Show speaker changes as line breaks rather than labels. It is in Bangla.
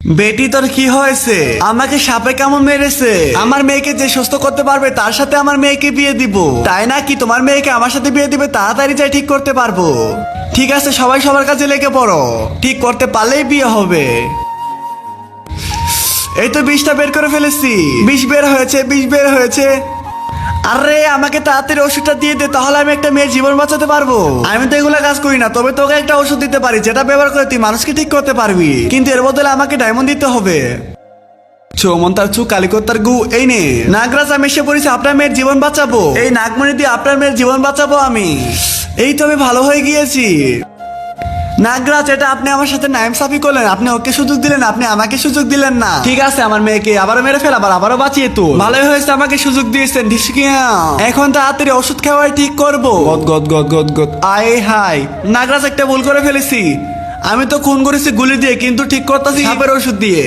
বেটি তোর কি হয়েছে? আমাকে সাপে কেমন মেরেছে? আমার মেয়েকে যে সুস্থ করতে পারবে তার সাথে আমার মেয়েকে বিয়ে দিব। তাই না কি তোমার মেয়েকে আমার সাথে বিয়ে দিবে? তাড়াতাড়ি যাই ঠিক করতে পারবো। ঠিক আছে, সবাই সবার কাছে লেগে পড়ো। ঠিক করতে পারলেই বিয়ে হবে। এই তো 20টা বের করে ফেলেছি। 20 বের হয়েছে, 20 বের হয়েছে। আরে আমাকে তাড়াতাড়ি ওষুধটা দিয়ে দে, তাহলে আমি একটা মেয়ের জীবন বাঁচাতে পারবো। আমি তো এগুলা কাজ করি না, তবে তোকে একটা ওষুধ দিতে পারি যেটা ব্যবহার করে তুই মানুষকে ঠিক করতে পারবি, কিন্তু এর বদলে আমাকে ডায়মন্ড দিতে হবে। চৌমন্তার চু কালিকত্তার গু, এই নে নাগরাজ, আমি এসে পড়েছি আপনার মেয়ের জীবন বাঁচাবো। এই নাগমণি দিয়ে আপনার মেয়ের জীবন বাঁচাবো আমি। এই তো আমি ভালো হয়ে গিয়েছি। নাগরাজ, এটা আপনি আমার সাথে নাইমসাফি করলেন। আপনি ওকে সুযোগ দিলেন, আপনি আমাকে সুযোগ দিলেন না। ঠিক আছে, আমার মেয়েকে আবারও মেরে ফেল, আবারও বাঁচিয়ে তো ভালোই হয়েছে, আমাকে সুযোগ দিয়েছেন। এখন তাড়াতাড়ি ওষুধ খাওয়াই ঠিক করবো। গদ গদ গদ গদ। আয় হাই নাগরাজ, একটা ভুল করে ফেলেছি। আমি তো খুন করেছি গুলি দিয়ে, কিন্তু ঠিক করতেছি সাপের ওষুধ দিয়ে।